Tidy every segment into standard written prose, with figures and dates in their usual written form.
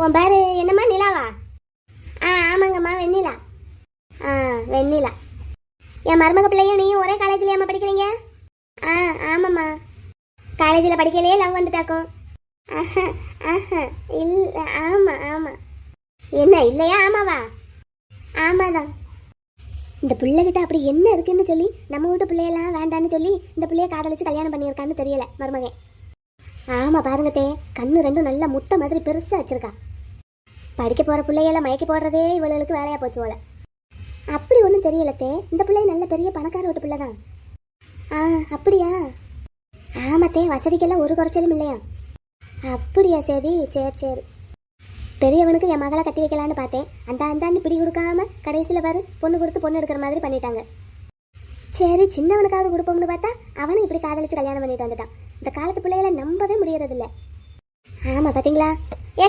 உன் பேரு என்னம்மா, நிலாவா? ஆமாங்கம்மா, வெண்ணிலா. வெண்ணிலா. என் மருமக பிள்ளையும் நீயும் ஒரே காலேஜ்லையாம்மா படிக்கிறீங்க? ஆமாம்மா. காலேஜில் படிக்கலையே லவ் வந்துட்டாக்கும். இல்லை. ஆமாம். என்ன இல்லையா? ஆமாவா? ஆமாதான். இந்த பிள்ளைகிட்ட அப்படி என்ன இருக்குன்னு சொல்லி நம்ம வீட்டு பிள்ளையெல்லாம் வேண்டான்னு சொல்லி இந்த பிள்ளைய காதலிச்சு கல்யாணம் பண்ணியிருக்கான்னு தெரியல மருமகன். ஆமாம் பாருங்கத்தே, கண்ணு ரெண்டும் நல்லா முட்டை மாதிரி பெருசாக வச்சிருக்கா. படிக்க போகிற பிள்ளையெல்லாம் மயக்கி போடுறதே இவளுக்கு வேலையாக போச்சு போல. அப்படி ஒன்றும் தெரியலத்தே, இந்த பிள்ளை நல்ல பெரிய பணக்கார வீட்டு பிள்ளை தான். அப்படியா? ஆமாத்தே, வசதிக்கெல்லாம் ஒரு குறைச்சலும் இல்லையா? அப்படியா? சரி. பெரியவனுக்கு என் மகளை கட்டி வைக்கலான்னு பார்த்தேன். அந்தான்னு பிடி கொடுக்காம கடைசியில் பாரு பொண்ணு கொடுத்து பொண்ணு எடுக்கிற மாதிரி பண்ணிட்டாங்க. சரி, சின்னவனுக்காவது கொடுப்போம்னு பார்த்தா அவனும் இப்படி காதலிச்சு கல்யாணம் பண்ணிட்டு வந்துட்டான். இந்த காலத்து பிள்ளைகளை நம்பவே முடியறதில்ல. ஆமாம் பார்த்தீங்களா?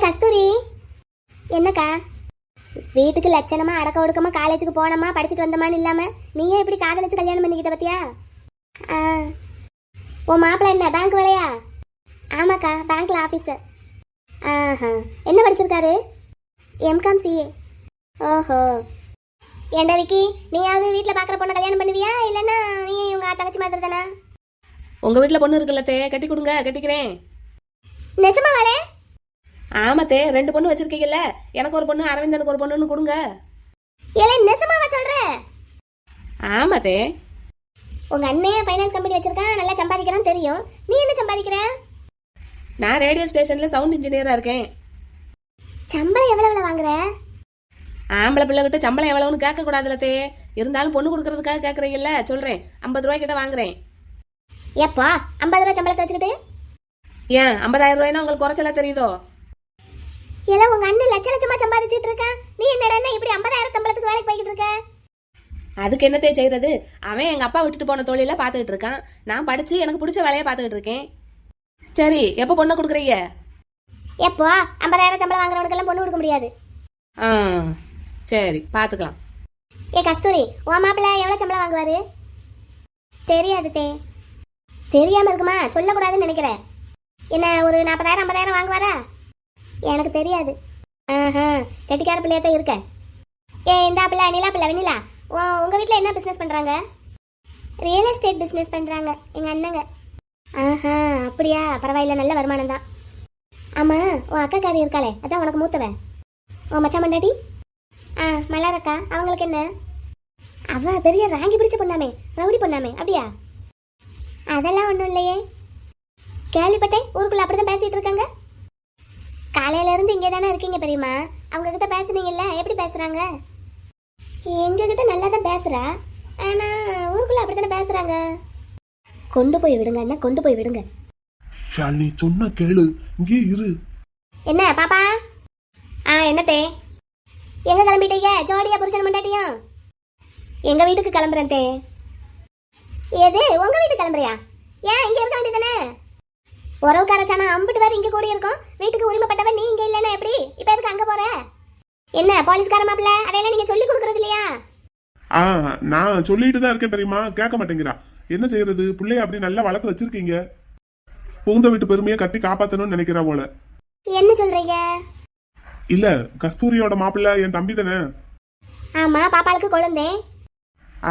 கஸ்தூரி. என்னக்கா? வீட்டுக்கு லட்சணமாக அடக்க ஒடுக்கமாக காலேஜுக்கு போனோமா படிச்சுட்டு வந்தோமான்னு இல்லாமல் நீயே இப்படி காதலிச்சு கல்யாணம் பண்ணிக்கிட்ட பார்த்தியா? உன் மாப்பிள்ளை என்ன பேங்க் வேலையா? ஆமாக்கா, பேங்க்கில் ஆஃபீஸர். என்ன படிச்சிருக்காரு? MCom CA. ஓஹோ. ஏண்டா விக்கி, நீயாவது வீட்டில் பார்க்குற பொண்ணை கல்யாணம் பண்ணுவியா, இல்லைன்னா நீ உங்க தங்கச்சி மாதிரி தானே? உங்கள் வீட்டில் பொண்ணு இருக்குல்லத்தே, கட்டி கொடுங்க, கட்டிக்கிறேன். நெசமா வேலை? ஆமாத்தே, 2 பொண்ணு வச்சிருக்கீங்கல்ல, எனக்கு ஒரு பொண்ணு அரவிந்தனுக்கு ஒரு பொண்ணுன்னு கொடுங்க. ஏலே நெசமாவா சொல்ற? ஆமாத்தே. உங்க அண்ணையே ஃபைனான்ஸ் கம்பெனி வச்சிருக்கான், நல்லா சம்பாதிக்கிறான் தெரியும். நீ என்ன சம்பாதிக்கிற? நான் ரேடியோ ஸ்டேஷனில் சவுண்ட் இன்ஜினியராக இருக்கேன். சம்பளம் எவ்வளவு வாங்குற? ஆம்பளை பிள்ளைகிட்ட சம்பளம் எவ்வளவுன்னு கேட்கக்கூடாதுலத்தே, இருந்தாலும் பொண்ணு கொடுக்கறதுக்காக கேட்குறீங்கல்ல, சொல்கிறேன். 50 ரூபாய் கிட்ட வாங்குறேன். எப்பா 50 ரூபாய் சம்பளத்தை வச்சுக்கிட்டு? ஏன் 50,000 ரூபாய்னா உங்களுக்கு குறைச்சலா தெரியுதோ? இல்லை, உங்க அண்ணன் லட்சமா சம்பாதிச்சுட்டு இருக்கான், நீ என்னடா இப்படி 50,000 சம்பளத்துக்கு வேலைக்கு போய்கிட்டு இருக்க? அதுக்கு என்னத்தே செய்யறது? அவன் எங்கள் அப்பா விட்டுட்டு போன தொழில பார்த்துக்கிட்டு இருக்கான், நான் படித்து எனக்கு பிடிச்ச வேலையை பார்த்துக்கிட்டு இருக்கேன். சரி, எப்போ பொண்ணை கொடுக்குறீங்க? எப்போ 50,000 சம்பளம் வாங்குறவனுக்கெல்லாம் பொண்ணு கொடுக்க முடியாது. சரி, பார்த்துக்கலாம். கஸ்தூரி, உன் மாப்பிள்ளை எவ்வளோ சம்பளம் வாங்குவாரு? தெரியாது தே. தெரியாமல் இருக்குமா? சொல்லக்கூடாதுன்னு நினைக்கிறேன். என்ன ஒரு 40,000 50,000 வாங்குவாரா? எனக்கு தெரியாது. கெட்டிக்கார பிள்ளையத்தான் இருக்க. இந்த பிள்ளை நிலா பிள்ளை வெண்ணிலா, உங்கள் வீட்டில் என்ன பிஸ்னஸ் பண்ணுறாங்க? ரியல் எஸ்டேட் பிஸ்னஸ் பண்ணுறாங்க எங்கள் அண்ணங்க. அப்படியா? பரவாயில்ல, நல்ல வருமானம் தான். ஆமாம், உன் அக்காக்காரி இருக்காளே, அதான் உனக்கு மூத்தவன், உன் மச்சான் மண்டாட்டி. மலரக்கா, அவங்களுக்கு என்ன? அவ பெரிய ராங்கி பிடிச்ச பொண்ணாமே, ரவுடி பொண்ணாமே, அப்படியா? அதெல்லாம் ஒன்றும் இல்லையே, கேள்விப்பட்டேன். ஊருக்குள்ள அப்படிதான் பேசிட்டு இருக்காங்க. காலையில இருந்து இங்கே தானே இருக்கீங்க பெரியம்மா, அவங்க கிட்ட பேசுனீங்கல்ல, எப்படி பேசுறாங்க? எங்ககிட்ட நல்லா தான் பேசுறா, ஆனா ஊருக்குள்ள அப்படித்தானே பேசுறாங்க. கொண்டு போய் விடுங்க அண்ணா, கொண்டு போய் விடுங்க. ஷாலினி சொன்னா கேளு, இங்கே இரு. என்ன பாப்பா? என்னத்தே? எங்க கிளம்பிட்டீங்க? ஜோடியா புருஷன் மண்டாட்டியும்? எங்க வீட்டுக்கு கிளம்புறேன் தே. எது உங்க வீட்டுக்கு கிளம்புறியா? ஏன் இங்க இருக்க வேண்டியதானே? உறவுக்காரச்சானா அம்பிட்டு வேற இங்க கூடி இருக்கும், வீட்டுக்கு உரிமைப்பட்டவன் நீ இங்க இல்லைன்னா எப்படி? இப்ப எதுக்கு அங்க போற? என்ன போலீஸ்கார மாப்பிள்ள, அதையெல்லாம் நீங்க சொல்லி கொடுக்கறது இல்லையா? நான் சொல்லிட்டு தான் இருக்கேன் தெரியுமா, கேட்க மாட்டேங்கிறா. என்ன செய்யறது? பிள்ளைய அப்படி நல்லா வளர்த்து வச்சிருக்கீங்க, புகுந்த வீட்டு பெருமையை கட்டி காப்பாத்தணும்னு நினைக்கிறா போல. என்ன சொல்றீங்க? இல்ல, கஸ்தூரியோட மாப்பிள்ள என் தம்பி தானே. ஆமா, பாப்பாளுக்கு குழந்தை.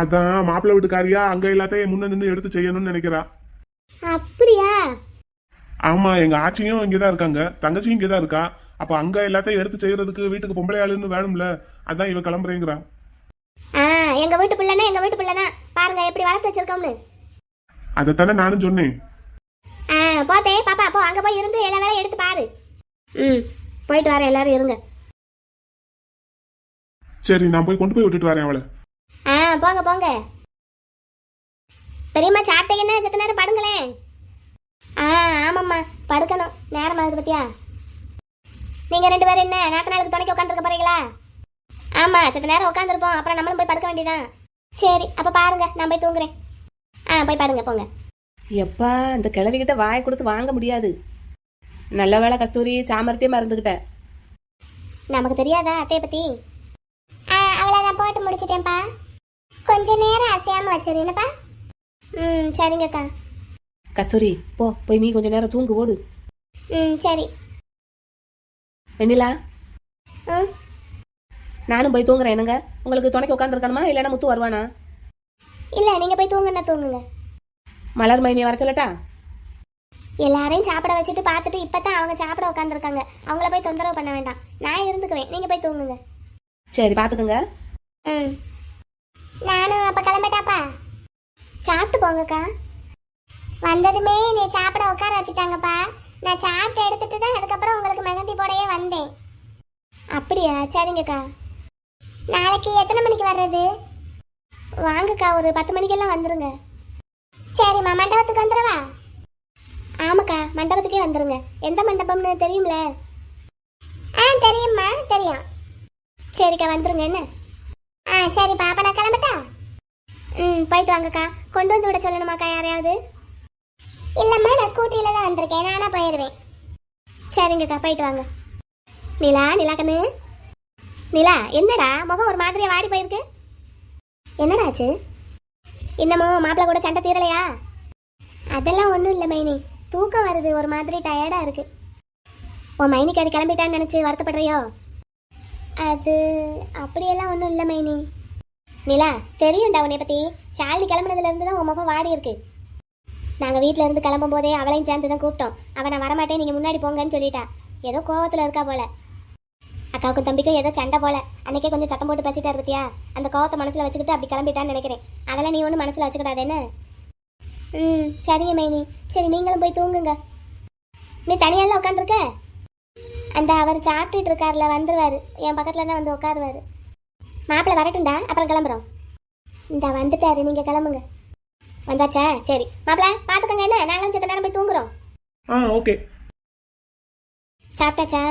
அதான் மாப்பிள்ள வீட்டுக்காரியா அங்க எல்லாத்தையும் முன்ன நின்று எடுத்து செய்யணும்னு நினைக்கிறா. அப்படியா? ஆமா, எங்க ஆச்சியும் இங்கதான் இருக்காங்க, தங்கச்சியும் இங்கதான் இருக்கா. அப்ப அங்க எல்லாத்தையும் எடுத்து செய்யறதுக்கு வீட்டுக்கு பொம்பளை ஆளுன்னு வேணும்ல, அதான் இவ கிளம்புறேங்கிறா. எங்க வீட்டு பிள்ளைனா எங்க வீட்டு பிள்ளைதான், பாருங்க எப்படி வளர்த்து வச்சிருக்கோம்னு. அதைத்தானே நானும் சொன்னேன். போத்தே பாப்பா, போ அங்க போய் இருந்து எல்லா வேலையும் எடுத்து பாரு. போயிட்டு வரேன், எல்லாரும் இருங்க. சரி, நான் போய் கொண்டு போய் விட்டுட்டு வரேன் அவளை. போங்க போங்க. பெரியம்மா சாப்பிட்டீங்கன்னா செத்த நேரம் படுங்களேன். ஆமாம்மா, படுக்கணும், நேரம் ஆகுது பத்தியா. நீங்க 2 பேரும் என்ன நாத்த நாளுக்கு துணைக்கு உட்காந்துருக்க போறீங்களா? ஆமா, செத்த நேரம் உட்காந்துருப்போம், அப்புறம் நம்மளும் போய் படுக்க வேண்டியதான். சரி, அப்ப பாருங்க, நான் போய் தூங்குறேன். போய் பாடுங்க, போங்க. எப்பா, இந்த கிழவிகிட்ட வாய் கொடுத்து வாங்க முடியாது. நல்ல வேலை கஸ்தூரி, சாமர்த்தியமா இருந்துகிட்ட. நமக்கு தெரியாதா அத்தையை பத்தி? அவ்வளோதான், போட்டு முடிச்சிட்டேன்ப்பா. கொஞ்ச நேரம் அசையாம வச்சிருந்தேன்ப்பா. சரிங்கக்கா. கஸ்தூரி, போய் நீ கொஞ்ச நேரம் தூங்கு, ஓடு. சரி. வெண்ணிலா, ம் நானும் போய் தூங்குறேன். என்னங்க உங்களுக்கு துணைக்கு உட்காந்துருக்கணுமா இல்லைன்னா முத்து வருவானா? இல்லை நீங்கள் போய் தூங்குன்னா தூங்குங்க. மலர் மைனியை வர சொல்லட்டா? எல்லாரையும் சாப்பிட வச்சுட்டு பார்த்துட்டு இப்போ தான் அவங்க சாப்பிட உட்காந்துருக்காங்க. அவங்கள போய் தொந்தரவு பண்ண வேண்டாம், நான் இருந்துக்குவேன். நீங்கள் போய் தூங்குங்க. சரி, பார்த்துக்குங்க. ம் நானும் அப்போ கிளம்பட்டாப்பா. சாப்பிட்டு போங்கக்கா. வந்ததுமே நீ சாப்பிட உட்கார வச்சுட்டாங்கப்பா. நான் சாப்பிட்டு எடுத்துட்டு தான் அதுக்கப்புறம் உங்களுக்கு மெஹந்தி போடையே வந்தேன். அப்படியா? சரிங்கக்கா. நாளைக்கு எத்தனை மணிக்கு வர்றது? வாங்கக்கா, ஒரு 10 மணிக்கெல்லாம் வந்துருங்க. சரிம்மா, மண்டபத்துக்கு வந்துடவா? ஆமாக்கா, மண்டபத்துக்கே வந்துருங்க. எந்த மண்டபம்னு தெரியும்ல? தெரியும்மா, தெரியும். சரிக்கா, வந்துருங்க. என்ன? சரிப்பா, அப்போ நான் கிளம்பட்டா? போயிட்டு வாங்கக்கா. கொண்டு வந்து விட சொல்லணுமாக்கா யாரையாவது? இல்லைம்மா, நான் ஸ்கூட்டியில் தான் வந்திருக்கேன், நானாக போயிடுவேன். சரிங்கக்கா, போயிட்டு வாங்க. நிலா, நிலா கண்ணு. நிலா, என்னடா முகம் ஒரு மாதிரியா வாடி போயிருக்கு? என்னடா ஆச்சு? இன்னமும் மாப்பிள்ளை கூட சண்டை தீரலையா? அதெல்லாம் ஒன்றும் இல்லை மைனி, தூக்கம் வருது, ஒரு மாதிரி டயர்டாக இருக்கு. உன் மைனிக்கு அது கிளம்பிட்டான்னு நினச்சி வருத்தப்படுறியோ? அது அப்படியெல்லாம் ஒன்றும் இல்லை மைனி. நிலா, தெரியும்டா உன்னை பற்றி. ஷாலினி கிளம்புனதுலேருந்து தான் உன் முகம் வாடி இருக்கு. நாங்கள் வீட்டில் இருந்து கிளம்பும் போதே அவளையும் சேர்ந்து தான் கூப்பிட்டோம். அவன் நான் வரமாட்டேன், நீங்கள் முன்னாடி போங்கன்னு சொல்லிட்டா. ஏதோ கோவத்தில் இருக்கா போல. அக்காவுக்கும் தம்பிக்கும் ஏதோ சண்டை போல. அன்னைக்கே கொஞ்சம் சத்தம் போட்டு பேசிட்டாரு பத்தியா? அந்த கோவத்தை மனசில் வச்சுக்கிட்டு அப்படி கிளம்பிட்டான்னு நினைக்கிறேன். அதெல்லாம் நீ ஒன்றும் மனசில் வச்சுக்கிடாது என்ன? சரிங்க மைனி. சரி, நீங்களும் போய் தூங்குங்க. நீ தனியாலாம் உட்காந்துருக்க? அந்த அவர் சாப்பிட்டுட்டு இருக்கார்ல, வந்துருவாரு. என் பக்கத்தில் தான் வந்து உட்காருவாரு. மாப்பிள்ளை வரட்டும்டா, அப்புறம் கிளம்புறோம். இந்த வந்துட்டாரு, நீங்கள் கிளம்புங்க. வந்தாச்சா? சரி மாப்பிள்ளை, பார்த்துக்கங்க. என்ன, நாங்களும் சித்த நேரம் போய் தூங்குறோம். ஓகே. சாப்பிட்டாச்சா?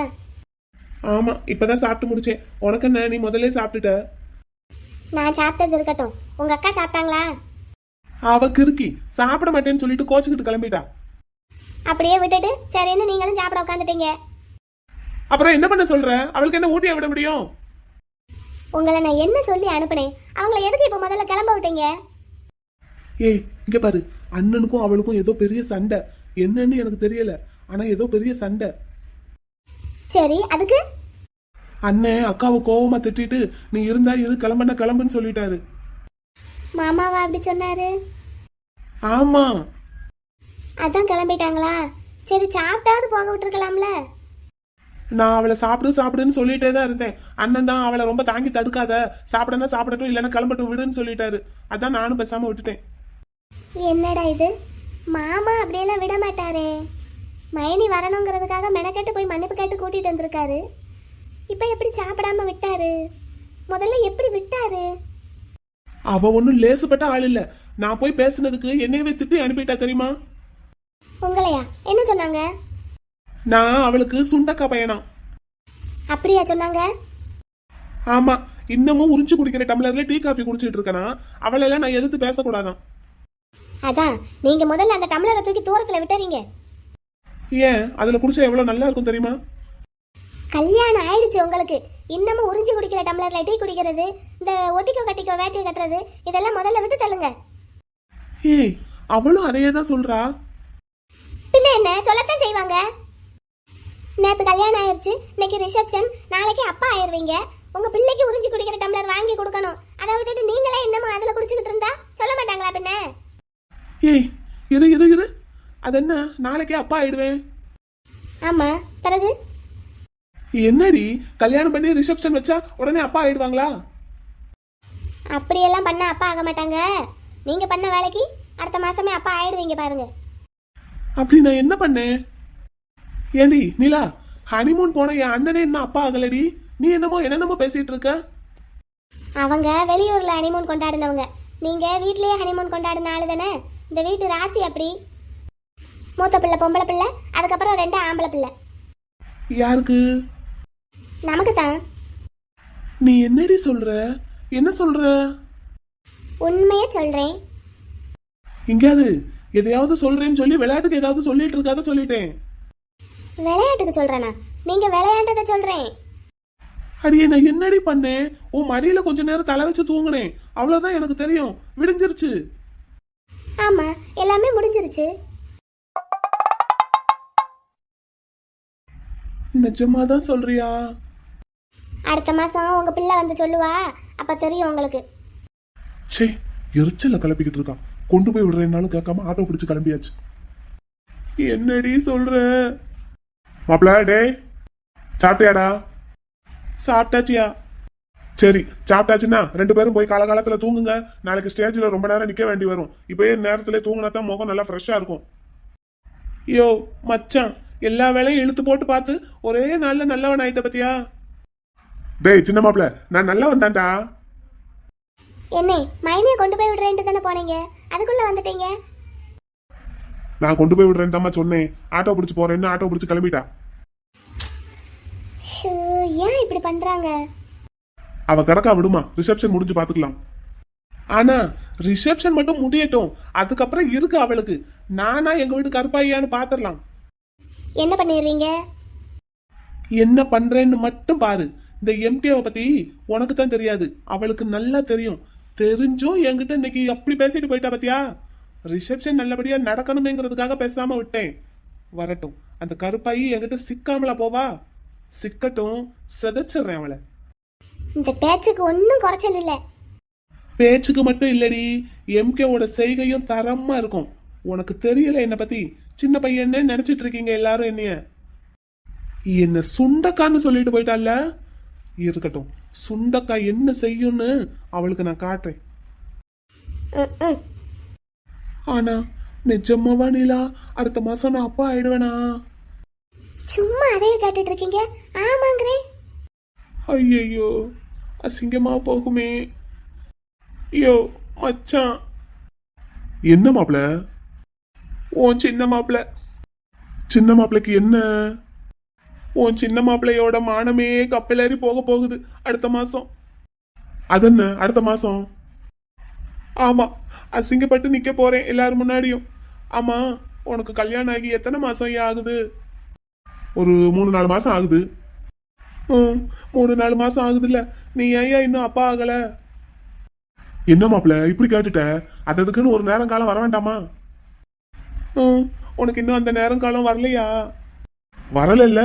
ஆமா, இப்பதான் சாப்பிட்டு முடிச்சேன். உனக்கு என்ன, நீ முதல்ல சாப்பிட்டுட்ட? நான் சாப்பிட்டது இருக்கட்டும், உங்கள் அக்கா சாப்பிட்டாங்களா? அவ கிறுக்கி சாப்பிட மாட்டேன்னு சொல்லிட்டு கோச்சுக்கிட்டு கிளம்பிட்டா. அப்படியே விட்டுட்டு சரின்னு நீங்களும் சாப்பிட உட்காந்துட்டீங்க. அப்புறம் என்ன பண்ண சொல்ற? அவளுக்கு என்ன ஊட்டியா விட முடியும்? உங்களை நான் என்ன சொல்லி அனுப்புனேன்? அவங்கள எதுக்கு இப்போ முதல்ல கிளம்ப விட்டீங்க? ஏய், இங்க பாரு, அண்ணனுக்கும் அவளுக்கும் ஏதோ பெரிய சண்டை. என்னன்னு எனக்கு தெரியல, ஆனா ஏதோ பெரிய சண்டை. சரி, அதுக்கு? அண்ணன் அக்காவை கோவமா திட்டிட்டு நீ இருந்தா இரு, கிளம்புன்னு கிளம்புன்னு சொல்லிட்டாரு. மாமாவா அப்படி சொன்னாரு? ஆமா. அதான் கிளம்பிட்டாங்களா? சரி, சாப்பிட்டாவது போக விட்டுருக்கலாம்ல. நான் அவளை சாப்பிடுன்னு சொல்லிட்டே தான் இருந்தேன். அண்ணன் தான் அவளை ரொம்ப தாங்கி தடுக்காத, சாப்பிடனா சாப்பிடட்டும், இல்லைன்னா கிளம்பட்டும் விடுன்னு சொல்லிட்டாரு. அதான் நானும் பேசாம விட்டுட்டேன். என்னடா இது, மாமா அப்படியெல்லாம் விட மாட்டாரே. மைனி வரணுங்கிறதுக்காக மெனக்கெட்டு போய் மன்னிப்பு கேட்டு கூட்டிட்டு வந்திருக்காரு. இப்போ எப்படி சாப்பிடாம விட்டாரு? முதல்ல எப்படி விட்டாரு? அவ ஒன்னும் லேசுப்பட்ட ஆள் இல்ல. நான் போய் பேசுனதுக்கு என்னையவே திட்டி அனுப்பிட்டா தெரியுமா? உங்களையா? என்ன சொன்னாங்க? நான் அவளுக்கு சுண்டக்கா பையனா. அப்படியா சொன்னாங்க? ஆமா, இன்னமும் உறிஞ்சு குடிக்கிற டம்ளர்ல டீ காஃபி குடிச்சிட்டு இருக்கனா, அவளெல்லாம் நான் எதிர்த்து பேசக்கூடாதான். அதான் நீங்க முதல்ல அந்த டம்ளரை தூக்கி தூரத்துல விட்டுறீங்க. ஏன், அதுல குடிச்சா எவ்வளவு நல்லா இருக்கும் தெரியுமா? கல்யாணம் ஆயிடுச்சு உங்களுக்கு, இன்னமும் உறிஞ்சி குடிக்கிற டம்ளர்ல டீ குடிக்கிறது, இந்த ஒட்டிக்கோ கட்டிக்கோ வேட்டியை கட்டுறது, இதெல்லாம் முதல்ல விட்டு தள்ளுங்க. ஏய், அவளும் அதையே தான் சொல்றா. பின்ன என்ன, சொல்லத்தான் செய்வாங்க. நேற்று கல்யாணம் ஆயிடுச்சு, இன்னைக்கு ரிசப்ஷன், நாளைக்கு அப்பா ஆயிருவீங்க. உங்க பிள்ளைக்கு உறிஞ்சி குடிக்கிற டம்ளர் வாங்கி கொடுக்கணும். அதை விட்டுட்டு நீங்களே இன்னமும் அதுல குடிச்சுக்கிட்டு இருந்தா சொல்ல மாட்டாங்களா பின்ன? ஏய், இரு இரு இரு, அது என்ன, நாளைக்கே அப்பா ஆயிடுவேன். ஆமா, பிறகு என்னடி, கல்யாணம் பண்ணி ரிசப்ஷன் வச்சா உடனே அப்பா ஆயிடுவாங்களா? அப்படியெல்லாம் பண்ண அப்பா ஆக மாட்டாங்க. நீங்க பண்ண வேலைக்கு அடுத்த மாசமே அப்பா ஆயிடுவீங்க பாருங்க. அப்படி நான் என்ன பண்ணேன்? ஏண்டி நிலா, ஹனிமூன் போன என் அண்ணனே என்ன அப்பா ஆகலடி? நீ என்னமோ பேசிட்டு இருக்க. அவங்க வெளியூர்ல ஹனிமூன் கொண்டாடினவங்க, நீங்க வீட்லயே ஹனிமூன் கொண்டாடின ஆளு தானே. இந்த வீட்டு ராசி அப்படி. மூத்த பிள்ளை பொம்பளை பிள்ளை, அதுக்கப்புறம் 2 ஆம்பளை பிள்ளை. யாருக்கு? நமக்கு தான். நீ என்னடி சொல்ற? என்ன சொல்ற? உண்மையே சொல்றேன். இங்காது எதையாவது சொல்றேன்னு சொல்லி விளையாட்டுக்கு ஏதாவது சொல்லிட்டு இருக்காத சொல்லிட்டேன். விளையாட்டுக்கு சொல்றேனா? நீங்க விளையாண்டதை சொல்றேன். அடியே, நான் என்னடி பண்ணேன்? உன் மடியில கொஞ்ச நேரம் தலை வச்சு தூங்குனேன், அவ்வளவுதான் எனக்கு தெரியும். விடிஞ்சிருச்சு. ஆமா, எல்லாமே முடிஞ்சிருச்சு. நிஜமாதான் சொல்றியா? அடுத்த மாசம் உங்க பிள்ளை வந்து சொல்லுவா, அப்ப தெரியும் உங்களுக்கு. சே, எரிச்சல கிளப்பிக்கிட்டு இருக்கான். கொண்டு போய் விடுறேன்னாலும் கேட்காம ஆட்டோ பிடிச்சு கிளம்பியாச்சு. என்னடி சொல்ற? மாப்பிள, டேய் சாப்பிட்டியாடா? சாப்பிட்டாச்சியா? சரி, சாப்பிட்டாச்சுன்னா 2 பேரும் போய் காலகாலத்துல தூங்குங்க. நாளைக்கு ஸ்டேஜ்ல ரொம்ப நேரம் நிக்க வேண்டி வரும். இப்பயே நேரத்துல தூங்கினா தான் முகம் நல்லா ஃப்ரெஷ்ஷா இருக்கும். யோ மச்சான், எல்லா வேலையும் இழுத்து போட்டு பார்த்து ஒரே நாள்ல நல்லவன் ஆயிட்ட பத்தியா? டேய் சின்ன மாப்பிள, நான் நல்லவன் தான்டா. என்ன மைனியை கொண்டு போய் விடுறேன்ட்டு தானே போனீங்க, அதுக்குள்ள வந்துட்டீங்க. நான் கொண்டு போய் விடுறேன் தாம்மா சொன்னேன். ஆட்டோ பிடிச்சு போறேன்னு ஆட்டோ பிடிச்சு கிளம்பிட்டா. ஷோ, ஏன் இப்படி பண்றாங்க? அவ கிடக்கா, விடுமா, ரிசப்ஷன் முடிஞ்சு பாத்துக்கலாம். ஆனா ரிசப்ஷன் மட்டும் முடியட்டும், அதுக்கப்புறம் இருக்கு அவளுக்கு. நானா எங்க வீட்டு கருப்பாயியான்னு பாத்துடலாம். என்ன பண்ணிடுவீங்க? என்ன பண்றேன்னு மட்டும் பாரு. இந்த எம்கேவை பத்தி உனக்கு தான் தெரியாது, அவளுக்கு நல்லா தெரியும். தெரிஞ்சும் என்கிட்ட இன்னைக்கு அப்படி பேசிட்டு போயிட்டா பத்தியா? ரிசப்ஷன் நல்லபடியா நடக்கணுமேங்கிறதுக்காக பேசாம விட்டேன். வரட்டும், அந்த கருப்பாயி என்கிட்ட சிக்காமலா போவா? சிக்கட்டும், செதைச்சிடுறேன் அவளை. இந்த பேச்சுக்கு ஒன்றும் குறைச்சல் இல்லை. பேச்சுக்கு மட்டும் இல்லடி, எம்கேவோட செய்கையும் தரமா இருக்கும். உனக்கு தெரியல என்ன பத்தி. சின்ன பையன்னு நினைச்சிட்டு இருக்கீங்க எல்லாரும். என்ன சுண்டக்கான்னு சொல்லிட்டு போயிட்டால. இருக்கட்டும், சுண்டக்கா என்ன செய்யும்னு அவளுக்கு நான் காட்டுறேன். ஆனா நிஜமாவா நீலா, அடுத்த மாசம் நான் அப்பா ஆயிடுவேனா? சும்மா அதையே கேட்டுட்டு இருக்கீங்க. ஆமாங்கிறேன். ஐயோ, அசிங்கமா போகுமே. ஐயோ மச்சான். என்ன மாப்பிள? உன் சின்ன மாப்பிள. சின்ன மாப்பிளைக்கு என்ன? உன் சின்ன மாப்பிள்ளையோட மானமே கப்பலேறி போக போகுது அடுத்த மாசம். அதென்ன அடுத்த மாசம்? ஆமா, அசிங்கப்பட்டு நிக்க போறேன் எல்லாரும் முன்னாடியும். ஆமா, உனக்கு கல்யாணம் ஆகி எத்தனை மாசம் ஆகுது? ஒரு 3-4 மாசம் ஆகுது. 3-4 மாசம் ஆகுதுல்ல, நீ ஏன் இன்னும் அப்பா ஆகல? என்ன மாப்பிள இப்படி கேட்டுட்ட? அதுக்குன்னு ஒரு நேரம் காலம் வர வேண்டாமா? உனக்கு இன்னும் அந்த நேரம் காலம் வரலையா? வரல.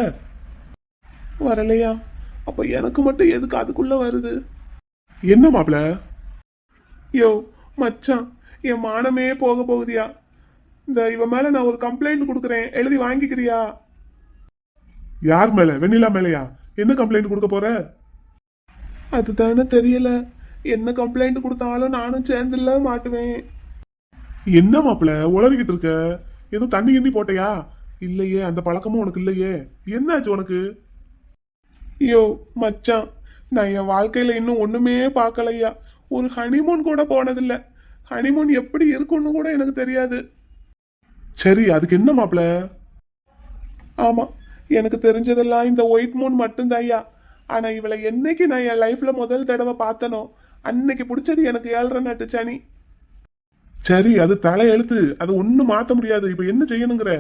வரலையா? அப்ப எனக்கு மட்டும் எதுக்கு அதுக்குள்ள வருது? என்ன மாப்பிள? யோ மச்சான், என் மானமே போக போகுதியா? இந்த இவன் மேல நான் ஒரு கம்ப்ளைண்ட் கொடுக்குறேன், எழுதி வாங்கிக்கிறியா? யார் மேல? வெண்ணிலா மேலையா? என்ன கம்ப்ளைண்ட் கொடுக்க போற? அதுதானே தெரியல. என்ன கம்ப்ளைண்ட் கொடுத்தாலும் நானும் சேர்ந்துல மாட்டுவேன். என்ன மாப்பிள உளறிக்கிட்டு இருக்க? ஏதோ தண்ணி கிண்ணி போட்டையா? இல்லையே, அந்த பழக்கமும் உனக்கு இல்லையே. என்னாச்சு உனக்கு? ஐயோ மச்சான், நான் என் வாழ்க்கையில இன்னும் ஒண்ணுமே பார்க்கலையா. ஒரு ஹனிமூன் கூட போனதில்ல. ஹனிமூன் எப்படி இருக்கும்னு கூட எனக்கு தெரியாது. சரி, அதுக்கு என்ன மாப்பிள? ஆமா, எனக்கு தெரிஞ்சதெல்லாம் இந்த ஒயிட் மூன் மட்டும்தான் ஐயா. ஆனா இவளை என்னைக்கு நான் என் லைஃப்ல முதல் தடவை பார்த்தனோ அன்னைக்கு பிடிச்சது எனக்கு 7.5 நட்டு சனி. சரி, அது தலை எழுத்து, அது ஒன்னும் மாத்த முடியாது. இப்ப என்ன செய்யணுங்கிற?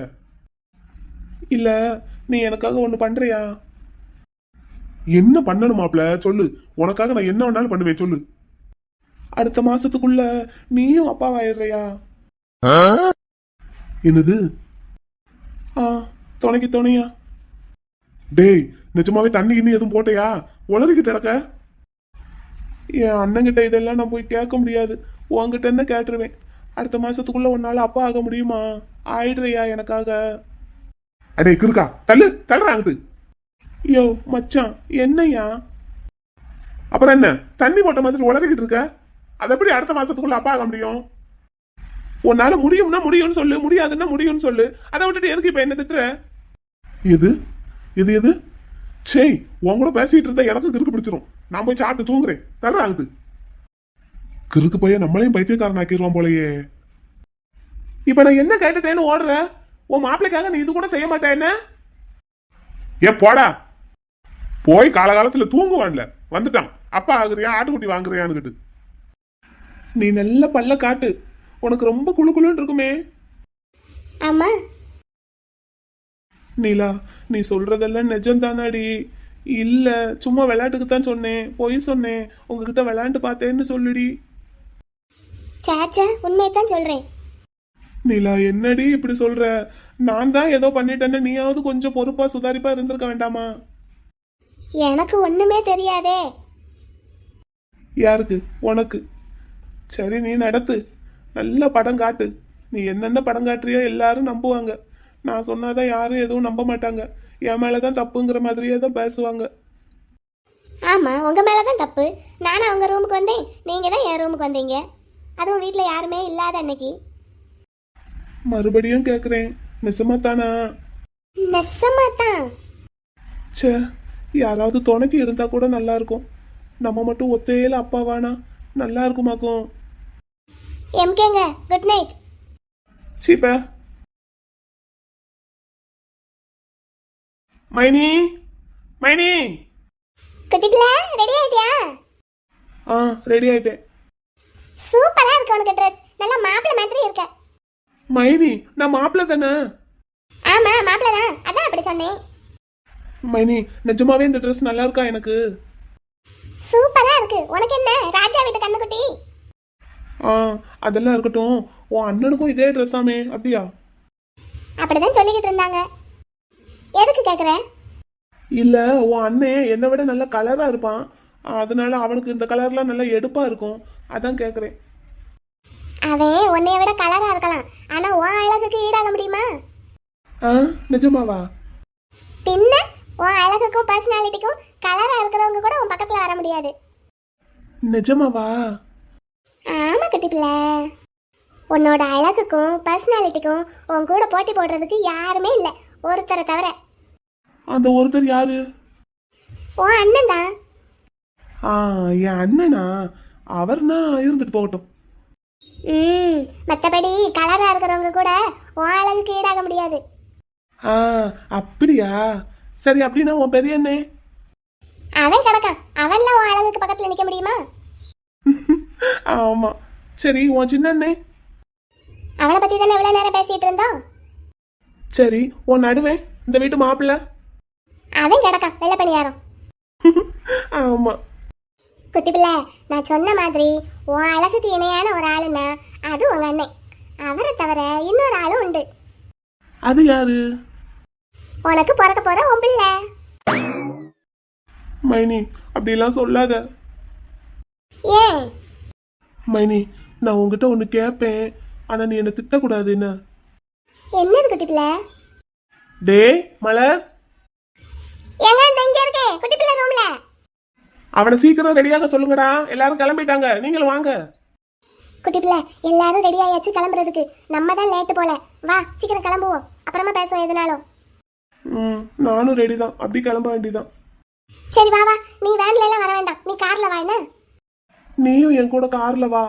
இல்ல, நீ எனக்காக ஒண்ணு பண்றியா? என்ன பண்ணணும் மாப்பிள சொல்லு. உனக்காக நான் என்ன வேணாலும் பண்ணுவேன், சொல்லு. அடுத்த மாசத்துக்குள்ள நீயும் அப்பாவாயிடுறியா? என்னது? துணைக்கு துணையா? டேய், நிஜமாவே தண்ணி கிண்ணி எதுவும் போட்டையா? உளறிக்கிட்டு கிடக்க. என் அண்ணங்கிட்ட இதெல்லாம் நான் போய் கேட்க முடியாது. உன்கிட்ட என்ன கேட்டுருவேன். அடுத்த மாசத்துக்குள்ள உன்னால அப்பா ஆக முடியுமா? ஆயிடுறியா எனக்காக? அடே கிருக்கா, தள்ளு தள்ளுறாங்கிட்டு. யோ மச்சான், என்னையா? அப்புறம் என்ன தண்ணி போட்ட மாதிரி உளறிக்கிட்டு இருக்க? அது எப்படி அடுத்த மாசத்துக்குள்ள அப்பா ஆக முடியும்? உன்னால முடியும்னா முடியும்னு சொல்லு, முடியாதுன்னா முடியும்னு சொல்லு. அதை விட்டுட்டு எதுக்கு இப்ப என்ன திட்டுற? எது எது எது? சே, உன் கூட பேசிட்டு இருந்தா எனக்கு கிறுக்கு பிடிச்சிரும். நான் போய் சாப்பிட்டு தூங்குறேன். தள்ளுறாங்கிட்டு. கிறுக்கு போய் நம்மளையும் பைத்தியக்காரன் ஆக்கிடுவான் போலயே. இப்ப நான் என்ன கேட்டுட்டேன்னு ஓடுற? உன் மாப்பிள்ளைக்காக நீ இது கூட செய்ய மாட்டேன் என்ன? ஏ போடா, போய் காலகாலத்துல தூங்குவான்ல, வந்துட்டான். அப்பா ஆகுறியா ஆட்டுக்குட்டி வாங்குறியான்னு. நீ நல்ல பல்ல காட்டு, உனக்கு ரொம்ப குழு குழுன்னு இருக்குமே. ஆமா நீலா, நீ சொல்றதெல்லாம் நிஜம்தானாடி? இல்ல, சும்மா விளையாட்டுக்கு தான் சொன்னேன், பொய் சொன்னேன். உங்ககிட்ட விளையாண்டு பார்த்தேன்னு சொல்லுடி. சாச்சா, உண்மையை தான் சொல்றேன். நிலா என்னடி இப்படி சொல்ற? நான் தான் ஏதோ பண்ணிட்டேன்னு நீயாவது கொஞ்சம் பொறுப்பா சுதாரிப்பா இருந்திருக்க வேண்டாமா? எனக்கு ஒண்ணுமே தெரியாதே. யாருக்கு? உனக்கு. சரி, நீ நடத்து, நல்ல படம் காட்டு. நீ என்னென்ன படம் காட்டுறியோ எல்லாரும் நம்புவாங்க. நான் சொன்னாதான் யாரும் எதுவும் நம்ப மாட்டாங்க. என் மேலதான் தப்புங்கிற மாதிரியே தான் பேசுவாங்க. ஆமா, உங்க மேலதான் தப்பு. நானும் அவங்க ரூமுக்கு வந்தேன், நீங்க தான் என் ரூமுக்கு வந்தீங்க. அதுவும் வீட்ல யாருமே இல்லாத அன்னைக்கு. மறுபடியும் கேக்குறேன், நிஜமாத்தானா? நெசமாதான். ச்சே, யாராவது துணைக்கு இருந்தா கூட நல்லா இருக்கும். நம்ம மட்டும் ஒத்தையில அப்பாவானா நல்லா இருக்குமாக்கும். எம்கேங்க, குட் நைட். சீப்ப மைனி, மைனி. குட்டிப்பிள்ள, ரெடி ஆயிட்டியா? ஆ, ரெடி ஆயிட்டேன். சூப்பரா இருக்கு உனக்கு ட்ரெஸ், நல்லா மாப்பிள்ளை மாதிரி இருக்க. மைனி, நான் மாப்பிள்ள தானே? ஆமா, மாப்பிள்ளை தான், அதான் அப்படி சொன்னேன். மைனி, நிஜமாவே இந்த ட்ரெஸ் நல்லா இருக்கா எனக்கு? சூப்பரா இருக்கு. உனக்கு என்ன ராஜா வீட்டு கண்ணுக்குட்டி? ஆ, அதெல்லாம் இருக்கட்டும். உன் அண்ணனுக்கும் இதே ட்ரெஸ்ஸாமே, அப்படியா? அப்படிதான் சொல்லிக்கிட்டு இருந்தாங்க. எதுக்கு கேக்குற? இல்ல, உன் அண்ணன் என்னை விட நல்ல கலரா இருப்பான். அதனால அவனுக்கு இந்த கலர்லாம் நல்லா எடுப்பா இருக்கும். அதான் கேக்குறேன். அவன் உன்னைய விட கலரா இருக்கலாம், ஆனா உன் அழகுக்கு ஈடாக முடியுமா? ஆ, நிஜமாவா? பின்ன உன் அழகுக்கும் பர்சனாலிட்டிக்கும் கலரா இருக்கிறவங்க கூட உன் பக்கத்துல வர முடியாது. நிஜமாவா? ஆமா குட்டிப்பிள்ள, உன்னோட அழகுக்கும் பர்சனாலிட்டிக்கும் உன் கூட போட்டி போடுறதுக்கு யாருமே இல்லை, ஒருத்தரை தவிர. அந்த ஒருத்தர் யாரு? உன் அண்ணன் தான். ஆ, என் அண்ணனா? அவர்னா இருந்துட்டு போகட்டும். மற்றபடி கலரா இருக்கிறவங்க கூட உன் அழகுக்கு ஈடாக முடியாது. ஆ, அப்படியா? சரி, அப்படின்னா உன் பெரிய அண்ணே? அவன் கிடக்கான், அவன்லாம் உன் அழகுக்கு பக்கத்துல நிக்க முடியுமா? ஆமா. சரி, உன் சின்ன அண்ணே? அவனை பத்தி தானே இவ்வளவு நேரம் பேசிட்டு இருந்தோம். சரி, உன் நடுவேன், இந்த வீட்டு மாப்பிள்ள? அவன் கிடக்கான், வெள்ளை பணியாரம். ஆமா. குட்டி பிள்ளை, நான் சொன்ன மாதிரி உன் அழகுக்கு இணையான ஒரு ஆளுன்னா அது உங்க அண்ணன். அவரை தவிர இன்னொரு ஆளும் உண்டு. அது யாரு? உனக்கு பிறக்க போற உன் பிள்ளை. மைனி, அப்படிலாம் சொல்லாத. ஏன்? மைனி, நான் உங்ககிட்ட ஒன்று கேட்பேன், ஆனா நீ என்ன திட்டக்கூடாது என்ன? என்னது குட்டி பிள்ளை? டேய் மலர், எங்க இந்த இங்க இருக்கே குட்டி பிள்ளை ரூம்ல. அவனை சீக்கிரம் ரெடியாக சொல்லுங்கடா. எல்லாரும் கிளம்பிட்டாங்க, நீங்களும் வாங்க. குட்டி பிள்ளை, எல்லாரும் ரெடி ஆயாச்சு கிளம்புறதுக்கு. நம்ம தான் லேட்டு போல. வா சீக்கிரம் கிளம்புவோம், அப்புறமா பேசுவோம் எதுனாலும். நானும் ரெடி தான், அப்படி கிளம்ப வேண்டியதான். சரி வா வா, நீ வேன்ல எல்லாம் வர வேண்டாம், நீ கார்ல வா. என்ன, நீயும் என் கூட கார்ல வா.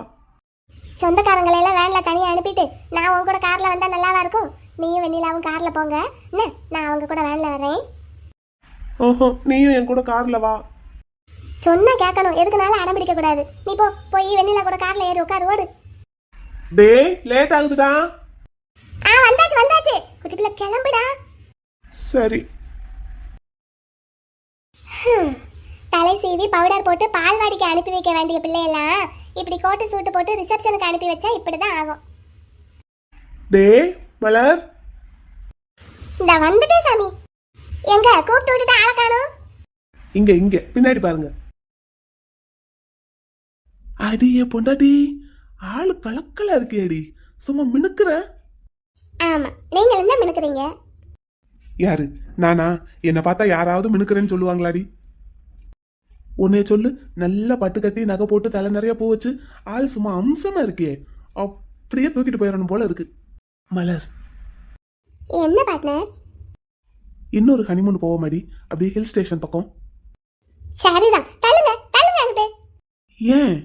சொந்தக்காரங்களை எல்லாம் வேன்ல தனியா அனுப்பிட்டு நான் உன் கூட கார்ல வந்தா நல்லாவா இருக்கும்? நீயும் வெண்ணிலாவும் கார்ல போங்க, என்ன நான் அவங்க கூட வேன்ல வர்றேன். ஓஹோ, நீயும் என் கூட கார்ல வா. சொன்னா கேட்கணும், எதுக்குனாலும் அடம் பிடிக்க கூடாது. நீ போ, போய் வெண்ணிலா கூட கார்ல ஏறி உட்காரு, ஓடு. டேய், லேட் ஆகுதுடா. வந்தாச்சு வந்தாச்சு, குட்டி பிள்ளை கிளம்புடா. சரி. தலை சீவி பவுடர் போட்டு பால்வாடிக்கு அனுப்பி வைக்க வேண்டிய பிள்ளையெல்லாம் இப்படி கோட்டு சூட்டு போட்டு ரிசப்ஷனுக்கு அனுப்பி வச்சா இப்படிதான் ஆகும். டேய் மலர், இந்த வந்துட்டே சாமி. எங்க கூப்பிட்டு விட்டுட்டு ஆளை காணோம்? இங்க இங்க பின்னாடி பாருங்க. அடியே பொண்டாட்டி, ஆளு கலக்கலா இருக்கேடி, சும்மா மினுக்குற. ஆமா, நீங்க என்ன மினுக்குறீங்க? யாரு? நானா? என்னை பார்த்தா யாராவது மினுக்குறேன்னு சொல்லுவாங்களாடி? உன்னைய சொல்லு, நல்லா பட்டு கட்டி நகை போட்டு தலை நிறைய பூ வச்சு ஆள் சும்மா அம்சமா இருக்கே, அப்படியே தூக்கிட்டு போயிடணும் போல இருக்கு. மலர், என்ன பார்ட்னர்? இன்னொரு ஹனிமூன் போவோமாடி, அப்படியே ஹில் ஸ்டேஷன் பக்கம். சரிதான், தள்ளுங்க தள்ளுங்க அங்கிட்டு. ஏன்?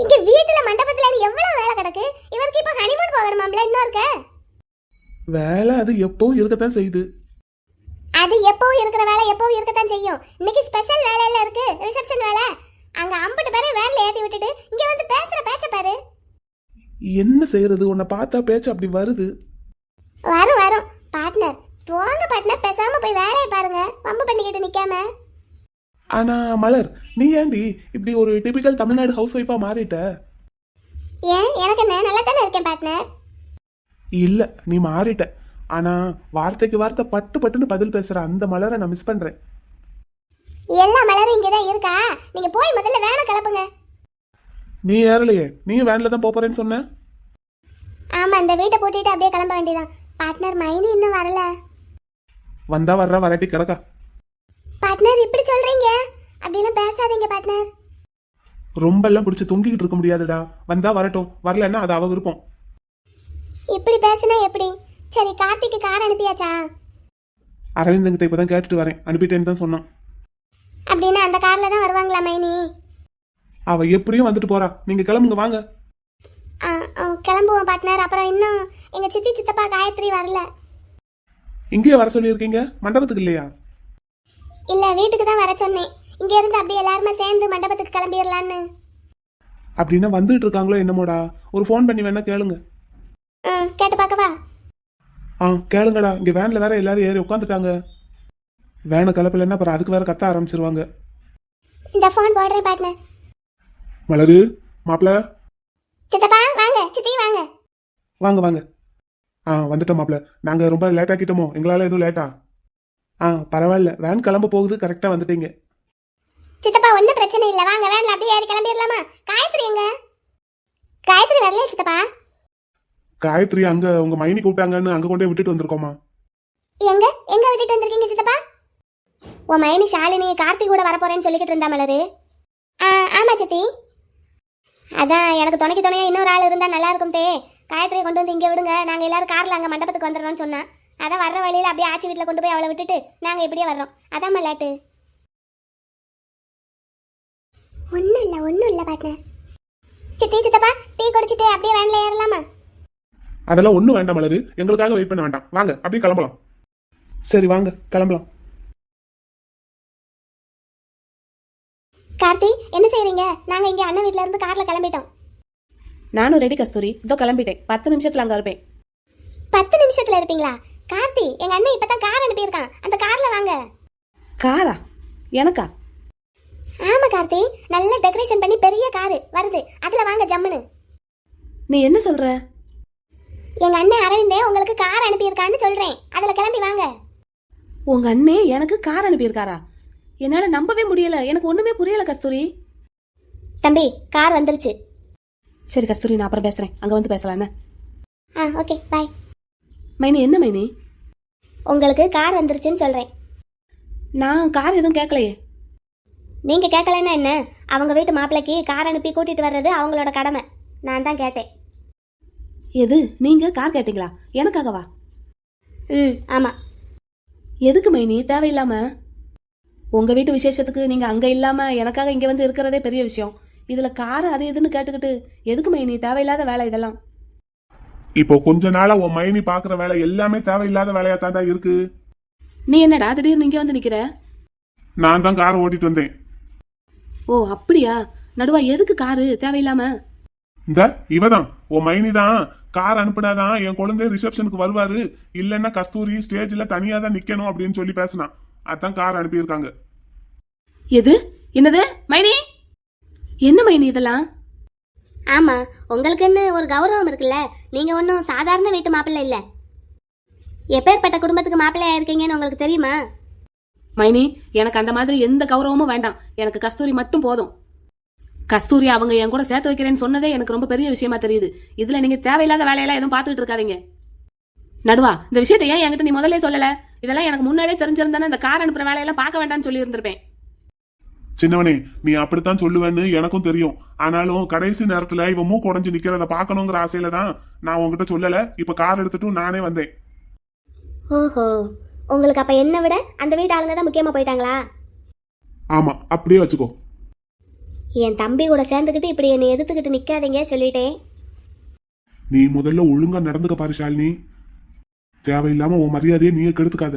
இங்க வீட்டுல மண்டபத்துல எவ்வளவு வேலை கிடக்கு. இவருக்கு இப்ப ஹனிமூன் போகணுமாம்ல இன்னொருக்க. வேலை அது எப்பவும் இருக்கத்தான் செய்யுது. அது எப்பவும் இருக்கிற வேலை எப்பவும் இருக்கத்தான் செய்யும். இன்னைக்கு ஸ்பெஷல் வேலை எல்லாம் இருக்கு, ரிசப்ஷன் வேலை. அங்க அம்பட்டு பேரை வேன்ல ஏத்தி விட்டுட்டு இங்க வந்து பேசுற பேச்ச பாரு. என்ன செய்யறது, உன்னை பார்த்தா பேச்சு அப்படி வருது. வரும் வரும் பார்ட்னர், போங்க பார்ட்னர், பேசாம போய் வேலையை பாருங்க, வம்பு பண்ணிக்கிட்டு நிக்காம. ஆனா மலர், நீ ஏண்டி இப்படி ஒரு டிபிக்கல் தமிழ்நாடு ஹவுஸ் ஒய்ஃபா மாறிட்ட? ஏன், எனக்கு என்ன நல்லா தானே இருக்கேன் பார்ட்னர். இல்ல நீ மாறிட்ட. ஆனா வார்த்தைக்கு வார்த்தை பட்டு பட்டுன்னு பதில் பேசுற அந்த மலரை நான் மிஸ் பண்றேன். எல்லா மலரும் இங்கதான் இருக்கா, நீங்க போய் முதல்ல வேனை கிளப்புங்க. நீ ஏறலையே, நீ வேன்ல தான் போறேன்னு சொன்ன. ஆமா, இந்த வீட்டை பூட்டிட்டு அப்படியே கிளம்ப வேண்டியதான். பார்ட்னர் மைனி இன்னும் வரல. வந்தா வர்றா, வராட்டி கிடக்கா. பார்ட்னர் இப்படி சொல்றீங்க, அப்படிலாம் பேசாதீங்க பார்ட்னர். ரொம்ப எல்லாம் பிடிச்சி தொங்கிக்கிட்டு இருக்க முடியாதுடா. வந்தா வரட்டும், வரலன்னா அது அவ விருப்பம். இப்படி பேசினா எப்படி? சரி, கார்த்திக்கு கார் அனுப்பியாச்சா? அரவிந்தங்கிட்ட இப்பதான் கேட்டுட்டு வரேன், அனுப்பிட்டேன்னு தான் சொன்னான். அப்படின்னா அந்த கார்ல தான் வருவாங்களா மைனி? அவ எப்படியும் வந்துட்டு போறா, நீங்க கிளம்புங்க வாங்க. கிளம்புவோம் பார்ட்னர். அப்புறம் இன்னும் எங்க சித்தி சித்தப்பா காயத்ரி வரல. இங்கேயே வர சொல்லியிருக்கீங்க, மண்டபத்துக்கு இல்லையா? இல்ல, வீட்டுக்கு தான் வர சொன்னேன். இங்க இருந்து அப்படியே எல்லாருமே சேர்ந்து மண்டபத்துக்கு கிளம்பிடலான்னு. அப்படின்னா வந்துட்டு இருக்காங்களோ என்னமோடா, ஒரு ஃபோன் பண்ணி வேணா கேளுங்க. கேட்டு பார்க்கவா? கேளுங்கடா, இங்க வேன்ல வேற எல்லாரும் ஏறி உட்காந்துட்டாங்க. வேனை கலப்பலன்னா அப்புறம் அதுக்கு வேற கத்த ஆரம்பிச்சிருவாங்க. இந்த ஃபோன் போடுறேன் பார்ட்னர். மலரு, மாப்பிள, சித்தப்பா வாங்க, சித்தி வாங்க. வாங்க வாங்க. வந்துட்டோம் மாப்பிள. நாங்க ரொம்ப லேட் ஆக்கிட்டோமோ? எங்களால எதுவும் லேட்டா? பரவாயில்ல, வேன் கிளம்ப போகுது, கரெக்டா வந்துட்டீங்க. சித்தப்பா ஒன்றும் பிரச்சனை இல்லை, வாங்க வேன்ல அப்படியே ஏறி கிளம்பிடலாமா? காயத்ரி எங்க? காயத்ரி வரல சித்தப்பா. காயத்ரி அங்க உங்க மைனி கூப்பிட்டாங்கன்னு அங்க கொண்டே விட்டுட்டு வந்திருக்கோமா. எங்க எங்க விட்டுட்டு வந்திருக்கீங்க சித்தப்பா? உன் மைனி ஷாலினி கார்த்திக் கூட வரப்போறேன்னு சொல்லிக்கிட்டு இருந்தா மலரு. ஆமா சித்தி. அதான் எனக்கு துணையா இன்னொரு ஆள் இருந்தா நல்லா இருக்கும் தே. காயத்ரியை கொண்டு வந்து இங்கே விடுங்க, நாங்கள் எல்லாரும் காரில் அங்கே மண்டபத்துக்கு வந்துடுறோம்னு சொன்னா. அதான் வர்ற வழியில் அப்படியே ஆச்சி வீட்டில் கொண்டு போய் அவளை விட்டுட்டு நாங்கள் இப்படியே வர்றோம். அதான் மல்லாட்டு. ஒன்றும் இல்லை பார்ட்னர். சித்தி சித்தப்பா டீ குடிச்சிட்டு அப்படியே வேன்ல ஏறலாமா? அதெல்லாம் ஒண்ணும் வேண்டாம் மலரு, எங்களுக்காக வெயிட் பண்ண வேண்டாம். வாங்க அப்படியே கிளம்பலாம். சரி வாங்க கிளம்பலாம். கார்த்தி என்ன செய்றீங்க? நாங்கள் இங்கே அண்ணன் வீட்டில இருந்து காரில் கிளம்பிட்டோம். நானும் ரெடி கஸ்தூரி, இதோ கிளம்பிட்டேன். 10 நிமிஷத்துல அங்க இருப்பேன். 10 நிமிஷத்துல இருப்பீங்களா? கார்த்தி, எங்க அண்ணன் இப்பதான் கார் அனுப்பியிருக்கான், அந்த கார்ல வாங்க. காரா? எனக்கா? ஆமா கார்த்தி, நல்ல டெக்கரேஷன் பண்ணி பெரிய காரு வருது, அதுல வாங்க ஜம்முன்னு. நீ என்ன சொல்ற? எங்க அண்ணன் அரவிந்தே உங்களுக்கு கார் அனுப்பியிருக்கான்னு சொல்றேன், அதுல கிளம்பி வாங்க. உங்க அண்ணே எனக்கு கார் அனுப்பியிருக்காரா? என்னால நம்பவே முடியல, எனக்கு ஒண்ணுமே புரியல கஸ்தூரி. தம்பி கார் வந்துருச்சு. சரி கஸ்தூரி, நான் அப்புறம் பேசுறேன், அங்க வந்து பேசலாம் என்ன? Okay bye. மைனி என்ன மைனி? உங்களுக்கு கார் வந்துருச்சுன்னு சொல்றேன். நான் கார் எதுவும் கேட்கலையே. நீங்க கேட்கலன்னா என்ன, அவங்க வீட்டு மாப்பிள்ளைக்கு கார் அனுப்பி கூட்டிட்டு வர்றது அவங்களோட கடமை. நான் தான் கேட்டேன். எது, நீங்க கார் கேட்டீங்களா? எனக்காகவா? ஆமா. எதுக்கு மைனி தேவையில்லாம? உங்க வீட்டு விசேஷத்துக்கு நீங்க அங்க இல்லாம எனக்காக இங்க வந்து இருக்கிறதே பெரிய விஷயம். இதுல கார் அது எதுன்னு கேட்டுக்கிட்டு எதுக்கு மைனி? தேவையில்லாத வேலை இதெல்லாம். இப்போ கொஞ்ச நாளா உன் மைனி பாக்குற வேலை எல்லாமே தேவையில்லாத வேலையா தாண்டா இருக்கு. நீ என்னடா திடீர்னு இங்க வந்து நிக்கிற? நான் தான் கார் ஓட்டிட்டு வந்தேன். ஓ அப்படியா? நடுவா எதுக்கு காரு தேவையில்லாம? இந்த இவதான் உன் மைனி தான் கார் அனுப்புனாதான் என் குழந்தை ரிசப்ஷனுக்கு வருவாரு, இல்லன்னா கஸ்தூரி ஸ்டேஜ்ல தனியா தான் நிக்கணும் அப்படின்னு சொல்லி பேசினான். அதான் கார் அனுப்பியிருக்காங்க. எது? என்னது மைனி? என்ன மைனி இதெல்லாம்? ஆமா, உங்களுக்குன்னு ஒரு கௌரவம் இருக்குல்ல. நீங்க ஒன்றும் சாதாரண வீட்டு மாப்பிள்ளை இல்ல. எப்பேற்பட்ட குடும்பத்துக்கு மாப்பிள்ளையா இருக்கீங்கன்னு உங்களுக்கு தெரியுமா? மைனி, எனக்கு அந்த மாதிரி எந்த கௌரவமும் வேண்டாம். எனக்கு கஸ்தூரி மட்டும் போதும். கஸ்தூரி அவங்க என் கூட சேர்த்து வைக்கிறேன்னு சொன்னதே எனக்கு ரொம்ப பெரிய விஷயமா தெரியுது. இதுல நீங்க தேவையில்லாத வேலையெல்லாம் எதுவும் பார்த்துட்டு இருக்காதீங்க. நடுவா, இந்த விஷயத்தை ஏன் என்கிட்ட நீ முதல்ல சொல்லல? இதெல்லாம் எனக்கு முன்னாடியே தெரிஞ்சிருந்தானே இந்த கார் அனுப்புற வேலையெல்லாம் பார்க்க வேண்டாம்னு சொல்லி இருந்திருப்பேன். சின்னவனே, நீ அப்படித்தான் சொல்லுவேன்னு எனக்கும் தெரியும். ஆனாலும் கடைசி நேரத்துல இவன் மூக்கு உடைஞ்சு நிக்கிறத பாக்கணுங்கிற ஆசையில தான் நான் உங்ககிட்ட சொல்லல. இப்ப கார் எடுத்துட்டும் நானே வந்தேன். ஓஹோ, உங்களுக்கு அப்ப என்ன விட அந்த வீட்டு ஆளுங்க தான் முக்கியமா போயிட்டாங்களா? ஆமா, அப்படியே வச்சுக்கோ. என் தம்பி கூட சேர்ந்துக்கிட்டு இப்படி என்னை எதிர்த்துக்கிட்டு நிக்காதீங்க சொல்லிட்டேன். நீ முதல்ல ஒழுங்கா நடந்துக்க பாரு ஷாலினி. தேவையில்லாம உன் மரியாதையை நீங்க கெடுத்துக்காத.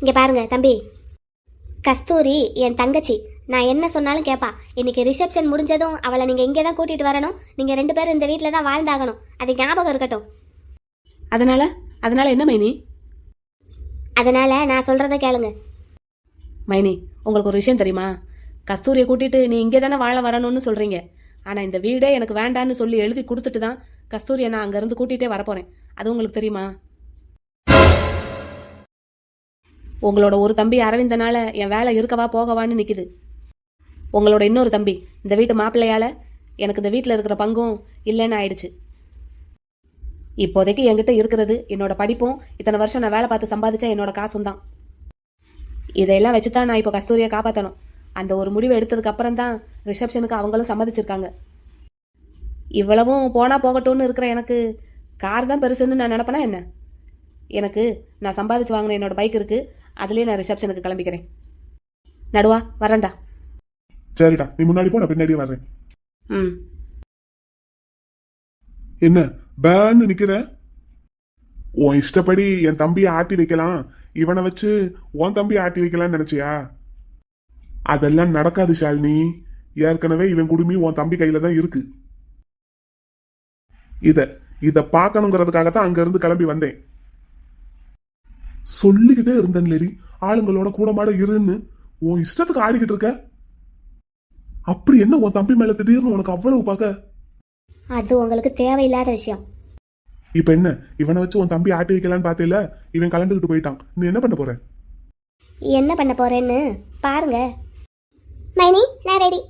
இங்க பாருங்க தம்பி, கஸ்தூரி என் தங்கச்சி. நான் என்ன சொன்னாலும் கேட்பா. இன்னைக்கு ரிசப்ஷன் முடிஞ்சதும் அவளை நீங்க இங்கே தான் கூட்டிட்டு வரணும். நீங்க 2 பேரும் இந்த வீட்டில் தான் வாழ்ந்தாகணும். அது ஞாபகம் இருக்கட்டும். அதனால என்ன மைனி? அதனால நான் சொல்றத கேளுங்க. மைனி, உங்களுக்கு ஒரு விஷயம் தெரியுமா? கஸ்தூரியை கூட்டிட்டு நீ இங்கே தானே வாழ வரணும்னு சொல்றீங்க. ஆனா இந்த வீடே எனக்கு வேண்டான்னு சொல்லி எழுதி கொடுத்துட்டு தான் கஸ்தூரியை நான் அங்கேருந்து கூட்டிகிட்டே வரப்போகிறேன். அது உங்களுக்கு தெரியுமா? உங்களோட ஒரு தம்பி அரவிந்தனால என் வேலை இருக்கவா போகவான்னு நிற்குது. உங்களோட இன்னொரு தம்பி இந்த வீட்டு மாப்பிள்ளையால் எனக்கு இந்த வீட்டில் இருக்கிற பங்கும் இல்லைன்னு ஆயிடுச்சு. இப்போதைக்கு என்கிட்ட இருக்கிறது என்னோட படிப்பும் இத்தனை வருஷம் நான் வேலை பார்த்து சம்பாதிச்ச என்னோட காசும் தான். இதையெல்லாம் வச்சு தான் நான் இப்போ கஸ்தூரியை காப்பாற்றணும். அந்த ஒரு முடிவு எடுத்ததுக்கு அப்புறம் தான் ரிசப்ஷனுக்கு அவங்களும் சம்மதிச்சிருக்காங்க. இவ்வளவும் போனால் போகட்டும்னு இருக்கிற எனக்கு கார் தான் பெருசுன்னு நான் நினப்பேனா என்ன? எனக்கு நான் சம்பாதிச்சு வாங்கின என்னோட பைக் இருக்கு, அதுலேயே நான் ரிசப்ஷனுக்கு கிளம்பிக்கிறேன். நடுவா வரேன்டா. சரிடா, நீ முன்னாடி போ, நான் பின்னாடியே வர்றேன். ம். என்ன பேன்னு நிக்கிற? உன் இஷ்டப்படி என் தம்பியை ஆட்டி வைக்கலாம், இவனை வச்சு உன் தம்பியை ஆட்டி வைக்கலாம்னு நினைச்சியா? அதெல்லாம் நடக்காது ஷாலினி. ஏற்கனவே இவன் குடுமி உன் தம்பி கையில தான் இருக்கு. இத பார்க்கணுங்கிறதுக்காக தான் அங்க இருந்து கிளம்பி வந்தேன். சொல்லிக்கிட்டே இருந்தேன் லேடி, ஆளுங்களோட கூடமாட இருன்னு. உன் இஷ்டத்துக்கு ஆடிக்கிட்டு இருக்க. அப்படி என்ன உன் தம்பி மேல திடீர்னு உனக்கு அவ்வளவு பார்க்க? அது உங்களுக்கு தேவையில்லாத விஷயம். இப்ப என்ன, இவனை வச்சு உன் தம்பி ஆட்டி வைக்கலான்னு பார்த்தேல, இவன் கலந்துக்கிட்டு போயிட்டான். நீ என்ன பண்ண போற? என்ன பண்ண போறேன்னு பாருங்க. மைனி, நான் ரெடி.